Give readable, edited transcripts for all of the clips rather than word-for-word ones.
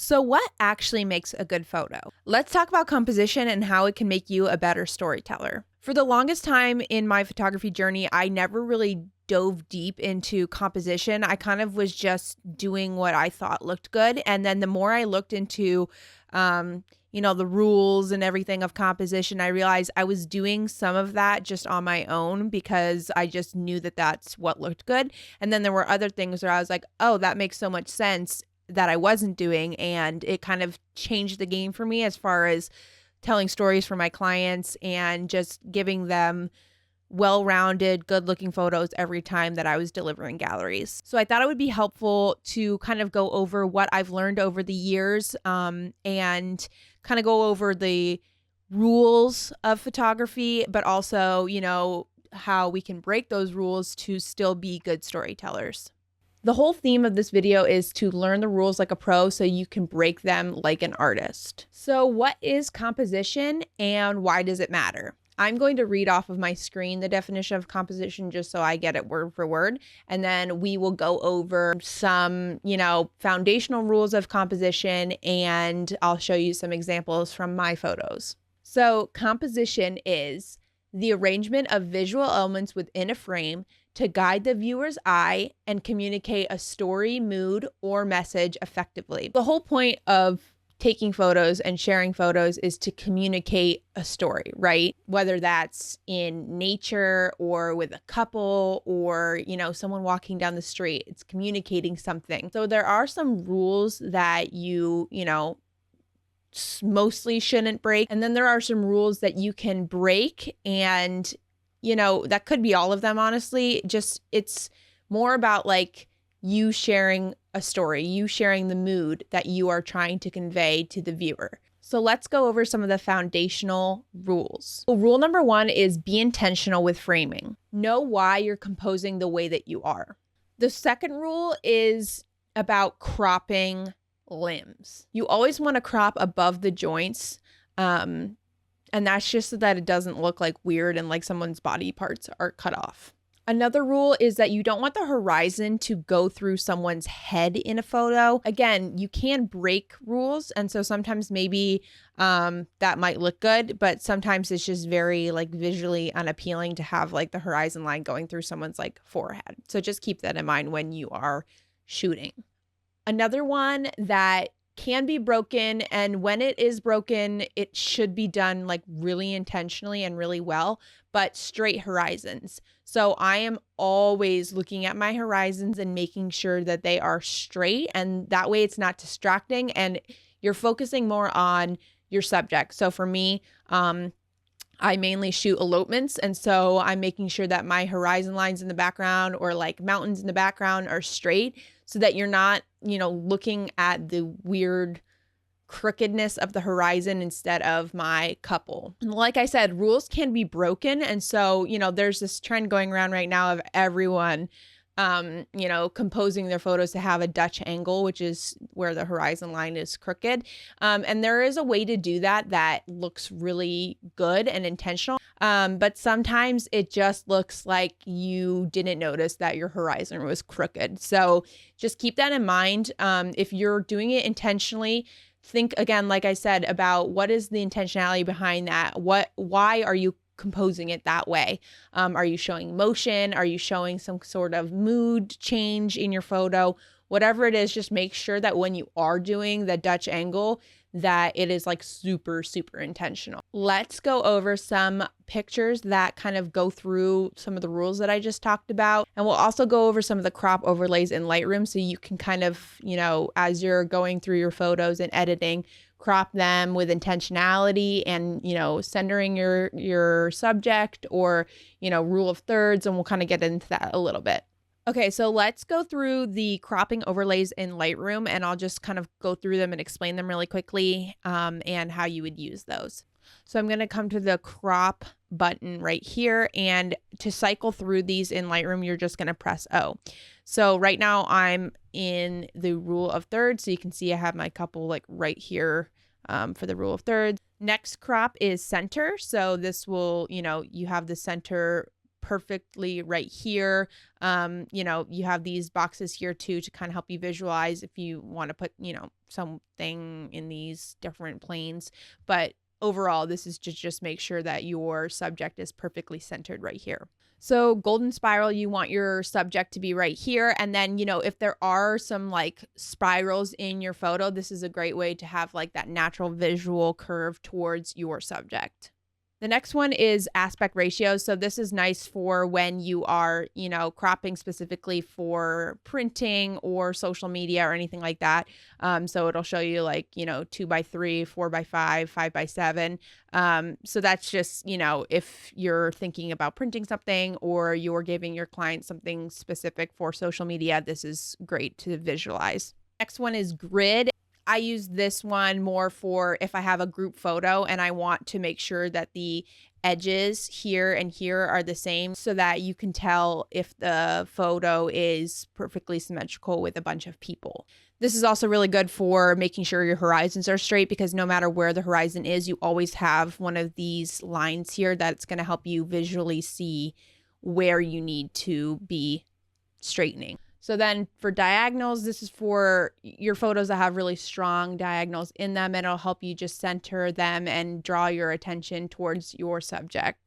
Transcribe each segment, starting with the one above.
So what actually makes a good photo? Let's talk about composition and how it can make you a better storyteller. For the longest time in my photography journey, I never really dove deep into composition. I kind of was just doing what I thought looked good. And then the more I looked into, the rules and everything of composition, I realized I was doing some of that just on my own because I just knew that that's what looked good. And then there were other things where I was like, oh, that makes so much sense that I wasn't doing. And it kind of changed the game for me as far as telling stories for my clients and just giving them well-rounded, good-looking photos every time that I was delivering galleries. So I thought it would be helpful to kind of go over what I've learned over the years and kind of go over the rules of photography, but also, how we can break those rules to still be good storytellers. The whole theme of this video is to learn the rules like a pro so you can break them like an artist. So what is composition and why does it matter? I'm going to read off of my screen the definition of composition just so I get it word for word. And then we will go over some, foundational rules of composition, and I'll show you some examples from my photos. So composition is the arrangement of visual elements within a frame to guide the viewer's eye and communicate a story, mood, or message effectively. The whole point of taking photos and sharing photos is to communicate a story, right? Whether that's in nature or with a couple or, someone walking down the street, it's communicating something. So there are some rules that you mostly shouldn't break. And then there are some rules that you can break, and that could be all of them, honestly. Just it's more about like you sharing a story, you sharing the mood that you are trying to convey to the viewer. So let's go over some of the foundational rules. So rule number 1 is be intentional with framing. Know why you're composing the way that you are. The second rule is about cropping limbs. You always want to crop above the joints. And that's just so that it doesn't look like weird and like someone's body parts are cut off. Another rule is that you don't want the horizon to go through someone's head in a photo. Again, you can break rules. And so sometimes maybe that might look good, but sometimes it's just very like visually unappealing to have like the horizon line going through someone's like forehead. So just keep that in mind when you are shooting. Another one that can be broken, and when it is broken, it should be done like really intentionally and really well, but straight horizons. So I am always looking at my horizons and making sure that they are straight, and that way it's not distracting and you're focusing more on your subject. So for me, I mainly shoot elopements, and so I'm making sure that my horizon lines in the background or like mountains in the background are straight so that you're not, looking at the weird crookedness of the horizon instead of my couple. And like I said, rules can be broken. And so, there's this trend going around right now of everyone, composing their photos to have a Dutch angle, which is where the horizon line is crooked. And there is a way to do that looks really good and intentional. But sometimes it just looks like you didn't notice that your horizon was crooked. So just keep that in mind. If you're doing it intentionally, think again, like I said, about what is the intentionality behind that? Why are you composing it that way? Are you showing motion? Are you showing some sort of mood change in your photo? Whatever it is, just make sure that when you are doing the Dutch angle, that it is like super, super intentional. Let's go over some pictures that kind of go through some of the rules that I just talked about. And we'll also go over some of the crop overlays in Lightroom so you can kind of, as you're going through your photos and editing, crop them with intentionality and, centering your subject or, rule of thirds. And we'll kind of get into that a little bit. Okay, so let's go through the cropping overlays in Lightroom, and I'll just kind of go through them and explain them really quickly and how you would use those. So I'm going to come to the crop button right here, and to cycle through these in Lightroom, you're just going to press O. So right now I'm in the rule of thirds, so you can see I have my couple like right here for the rule of thirds. Next crop is center. So this will, you have the center perfectly right here. You know, you have these boxes here too to kind of help you visualize if you want to put, you know, something in these different planes. But overall, this is to just make sure that your subject is perfectly centered right here. So golden spiral, you want your subject to be right here. And then, you know, if there are some like spirals in your photo, this is a great way to have like that natural visual curve towards your subject. The next one is aspect ratios. So this is nice for when you are, you know, cropping specifically for printing or social media or anything like that. So it'll show you like, you know, 2:3, 4:5, 5:7. So that's just, you know, if you're thinking about printing something or you're giving your client something specific for social media, this is great to visualize. Next one is grid. I use this one more for if I have a group photo and I want to make sure that the edges here and here are the same so that you can tell if the photo is perfectly symmetrical with a bunch of people. This is also really good for making sure your horizons are straight, because no matter where the horizon is, you always have one of these lines here that's going to help you visually see where you need to be straightening. So then for diagonals, this is for your photos that have really strong diagonals in them, and it'll help you just center them and draw your attention towards your subject.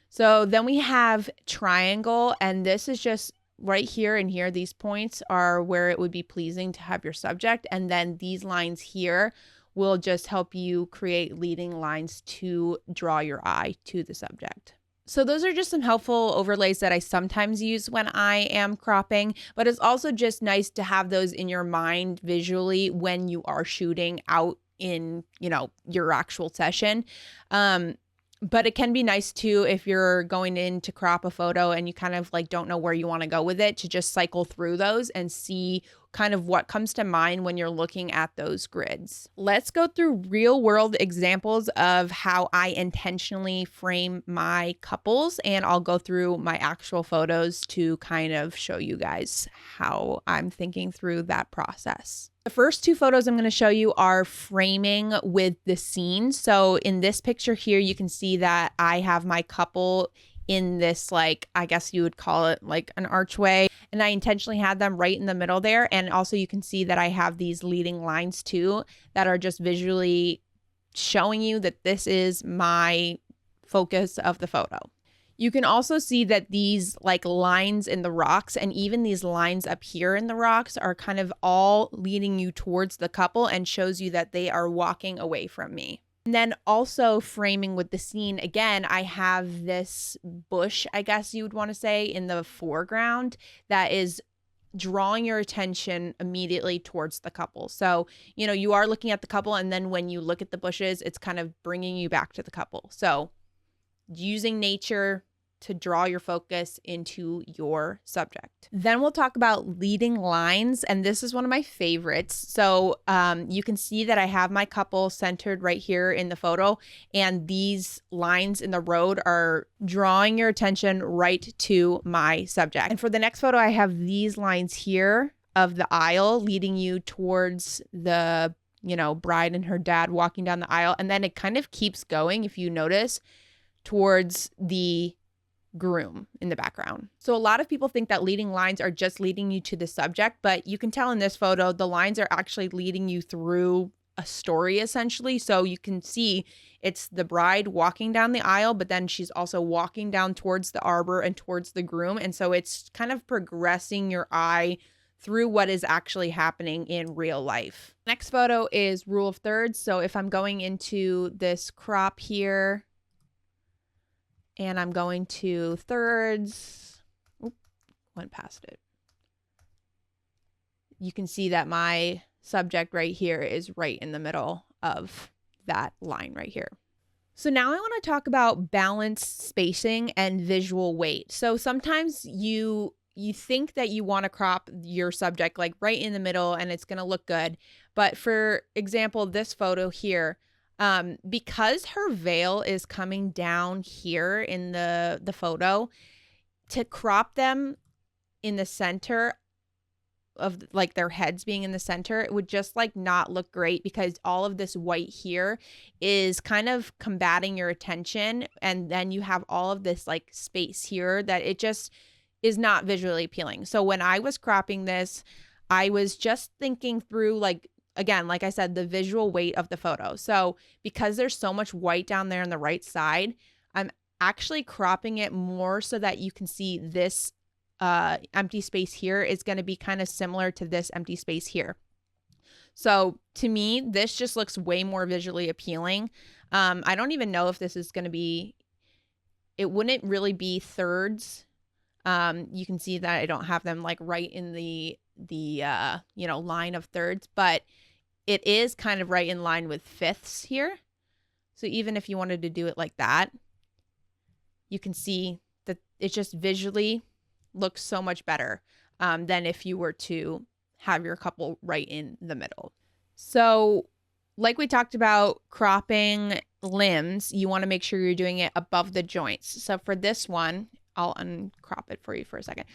So then we have triangle, and this is just right here and here. These points are where it would be pleasing to have your subject. And then these lines here will just help you create leading lines to draw your eye to the subject. So those are just some helpful overlays that I sometimes use when I am cropping, but it's also just nice to have those in your mind visually when you are shooting out in, you know, your actual session. But it can be nice too if you're going in to crop a photo and you kind of like don't know where you want to go with it, to just cycle through those and see kind of what comes to mind when you're looking at those grids. Let's go through real world examples of how I intentionally frame my couples, and I'll go through my actual photos to kind of show you guys how I'm thinking through that process. The first two photos I'm going to show you are framing with the scene. So in this picture here, you can see that I have my couple in this, like, I guess you would call it like an archway, and I intentionally had them right in the middle there. And also you can see that I have these leading lines too that are just visually showing you that this is my focus of the photo. You can also see that these like lines in the rocks and even these lines up here in the rocks are kind of all leading you towards the couple and shows you that they are walking away from me. And then also framing with the scene, again, I have this bush, I guess you would want to say, in the foreground that is drawing your attention immediately towards the couple. So, you know, you are looking at the couple, and then when you look at the bushes, it's kind of bringing you back to the couple. So using nature to draw your focus into your subject. Then we'll talk about leading lines, and this is one of my favorites. So you can see that I have my couple centered right here in the photo, and these lines in the road are drawing your attention right to my subject. And for the next photo, I have these lines here of the aisle leading you towards the, you know, bride and her dad walking down the aisle, and then it kind of keeps going, if you notice, towards the groom in the background. So a lot of people think that leading lines are just leading you to the subject, but you can tell in this photo, the lines are actually leading you through a story essentially. So you can see it's the bride walking down the aisle, but then she's also walking down towards the arbor and towards the groom. And so it's kind of progressing your eye through what is actually happening in real life. Next photo is rule of thirds. So if I'm going into this crop here, and I'm going to thirds. Oop, went past it. You can see that my subject right here is right in the middle of that line right here. So now I want to talk about balanced spacing and visual weight. So sometimes you think that you want to crop your subject like right in the middle and it's going to look good. But for example, this photo here, because her veil is coming down here in the photo, to crop them in the center, like their heads being in the center, it would just like not look great because all of this white here is kind of combating your attention. And then you have all of this like space here that it just is not visually appealing. So when I was cropping this, I was just thinking through, like, again, like I said, the visual weight of the photo. So because there's so much white down there on the right side, I'm actually cropping it more so that you can see this empty space here is going to be kind of similar to this empty space here. So to me, this just looks way more visually appealing. I don't even know if this is going to be, it wouldn't really be thirds. You can see that I don't have them like right in the line of thirds, but it is kind of right in line with fifths here. So even if you wanted to do it like that, you can see that it just visually looks so much better than if you were to have your couple right in the middle. So like we talked about cropping limbs, you want to make sure you're doing it above the joints. So for this one, I'll uncrop it for you for a second.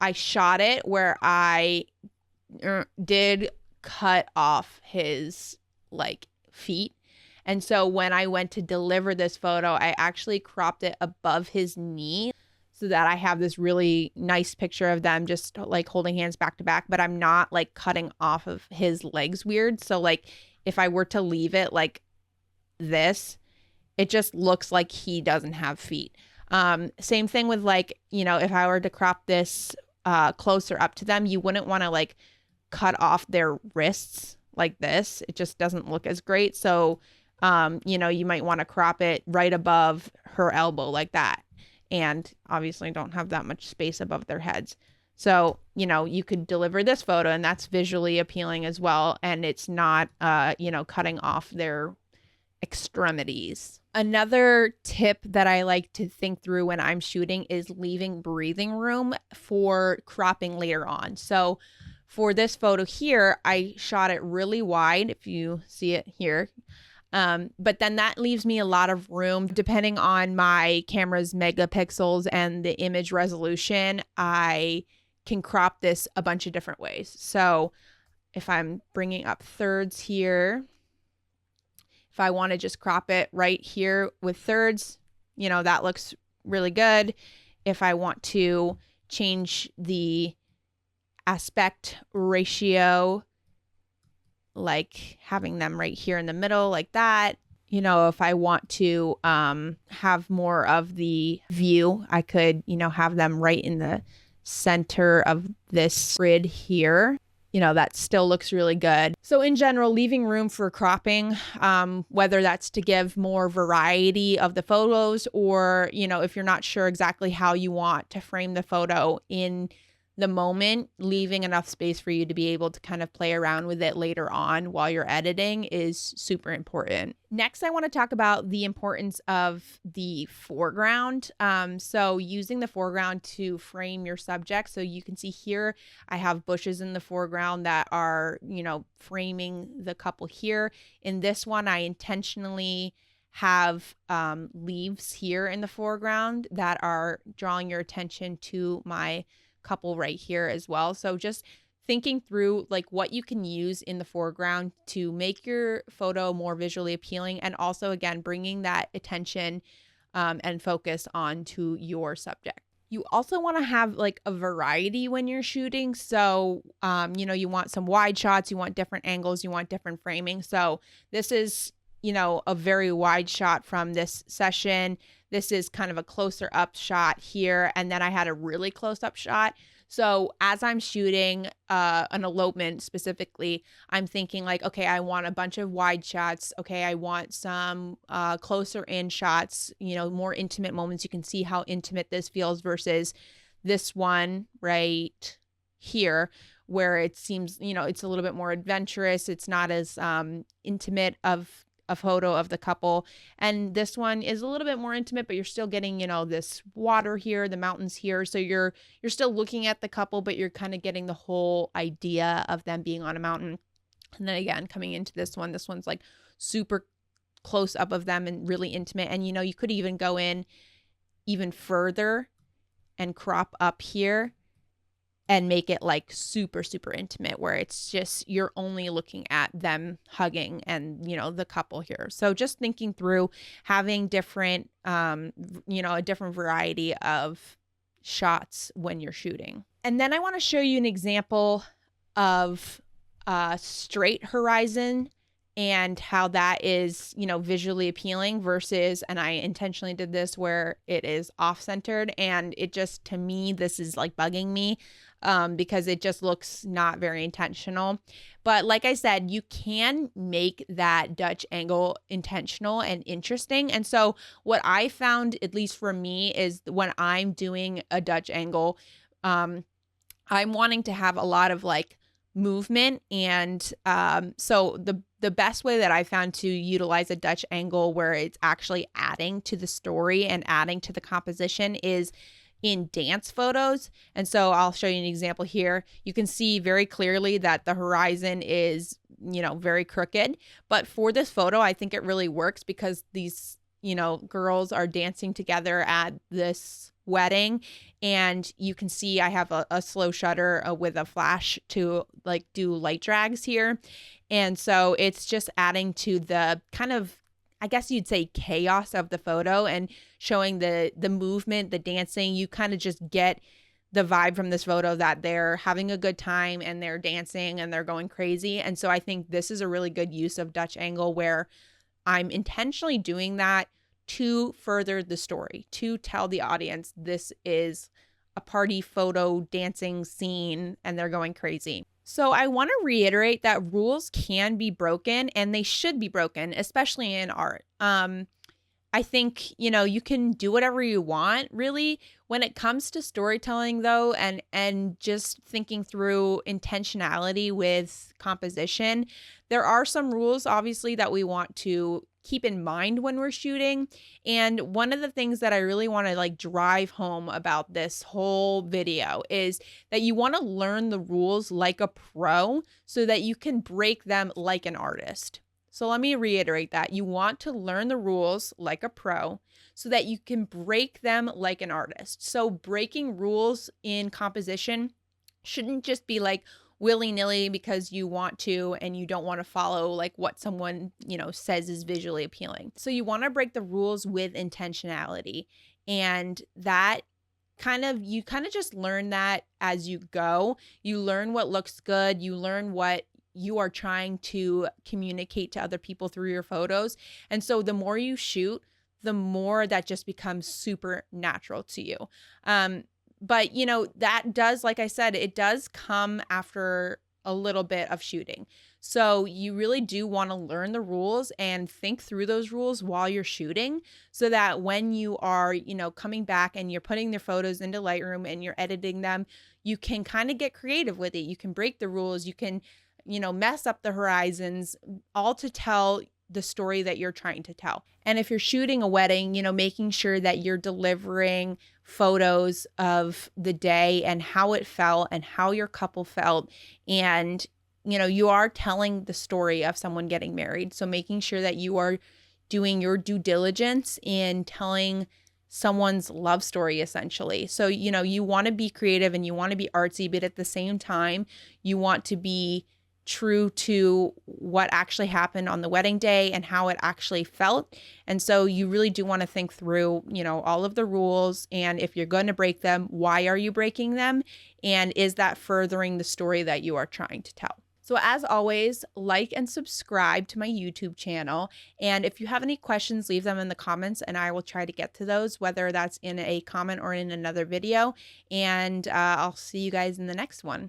I shot it where I did cut off his like feet. And so when I went to deliver this photo, I actually cropped it above his knee so that I have this really nice picture of them just like holding hands back to back, but I'm not like cutting off of his legs weird. So like if I were to leave it like this, it just looks like he doesn't have feet. Same thing with like, if I were to crop this closer up to them, you wouldn't want to like cut off their wrists like this. It just doesn't look as great. So, you might want to crop it right above her elbow like that. And obviously don't have that much space above their heads. So, you could deliver this photo and that's visually appealing as well. And it's not, cutting off their extremities. Another tip that I like to think through when I'm shooting is leaving breathing room for cropping later on. So for this photo here, I shot it really wide, if you see it here. But then that leaves me a lot of room. Depending on my camera's megapixels and the image resolution, I can crop this a bunch of different ways. So if I'm bringing up thirds here, if I want to just crop it right here with thirds, that looks really good. If I want to change the aspect ratio, like having them right here in the middle like that, if I want to have more of the view, I could, have them right in the center of this grid here. That still looks really good. So in general, leaving room for cropping, whether that's to give more variety of the photos or, if you're not sure exactly how you want to frame the photo in the moment, leaving enough space for you to be able to kind of play around with it later on while you're editing is super important. Next, I want to talk about the importance of the foreground. So using the foreground to frame your subject. So you can see here, I have bushes in the foreground that are, framing the couple here. In this one, I intentionally have leaves here in the foreground that are drawing your attention to my couple right here as well. So just thinking through like what you can use in the foreground to make your photo more visually appealing, and also again bringing that attention and focus onto your subject. You also want to have like a variety when you're shooting. So you want some wide shots, you want different angles, you want different framing. So this is a very wide shot from this session. This is kind of a closer up shot here. And then I had a really close up shot. So as I'm shooting an elopement specifically, I'm thinking like, okay, I want a bunch of wide shots. Okay, I want some closer in shots, more intimate moments. You can see how intimate this feels versus this one right here, where it seems, it's a little bit more adventurous. It's not as intimate of a photo of the couple. And this one is a little bit more intimate, but you're still getting, this water here, the mountains here. So you're still looking at the couple, but you're kind of getting the whole idea of them being on a mountain. And then again, coming into this one's like super close up of them and really intimate. And, you could even go in even further and crop up here and make it like super, super intimate where it's just you're only looking at them hugging and, you know, the couple here. So just thinking through having different, you know, a different variety of shots when you're shooting. And then I want to show you an example of straight horizon and how that is, you know, visually appealing versus, and I intentionally did this where it is off-centered, and it just, to me, this is like bugging me because it just looks not very intentional. But like I said, you can make that Dutch angle intentional and interesting. And so what I found, at least for me, is when I'm doing a Dutch angle, I'm wanting to have a lot of like movement. And so the best way that I found to utilize a Dutch angle where it's actually adding to the story and adding to the composition is in dance photos. And so I'll show you an example here. You can see very clearly that the horizon is, you know, very crooked. But for this photo, I think it really works because these, you know, girls are dancing together at this wedding, and you can see I have a slow shutter with a flash to like do light drags here. And so it's just adding to the kind of, I guess you'd say, chaos of the photo and showing the movement, the dancing. You kind of just get the vibe from this photo that they're having a good time and they're dancing and they're going crazy. And so I think this is a really good use of Dutch angle where I'm intentionally doing that to further the story, to tell the audience this is a party photo dancing scene and they're going crazy. So I want to reiterate that rules can be broken and they should be broken, especially in art. I think, you know, you can do whatever you want, really. When it comes to storytelling, though, and just thinking through intentionality with composition, there are some rules, obviously, that we want to keep in mind when we're shooting. And one of the things that I really want to like drive home about this whole video is that you want to learn the rules like a pro so that you can break them like an artist. So let me reiterate that. You want to learn the rules like a pro so that you can break them like an artist. So breaking rules in composition shouldn't just be like willy-nilly because you want to and you don't want to follow like what someone, you know, says is visually appealing. So you want to break the rules with intentionality, and that you kind of just learn that as you go. You learn what looks good, you learn what you are trying to communicate to other people through your photos. And so the more you shoot, the more that just becomes super natural to you. But, you know, that does, like I said, it does come after a little bit of shooting. So you really do want to learn the rules and think through those rules while you're shooting so that when you are, you know, coming back and you're putting their photos into Lightroom and you're editing them, you can kind of get creative with it. You can break the rules. You can, you know, mess up the horizons, all to tell the story that you're trying to tell. And if you're shooting a wedding, you know, making sure that you're delivering photos of the day and how it felt and how your couple felt. And, you know, you are telling the story of someone getting married. So making sure that you are doing your due diligence in telling someone's love story, essentially. So, you know, you want to be creative and you want to be artsy, but at the same time, you want to be true to what actually happened on the wedding day and how it actually felt. And so you really do want to think through, you know, all of the rules, and if you're going to break them, why are you breaking them? And is that furthering the story that you are trying to tell? So as always, like and subscribe to my YouTube channel. And if you have any questions, leave them in the comments and I will try to get to those, whether that's in a comment or in another video. And I'll see you guys in the next one.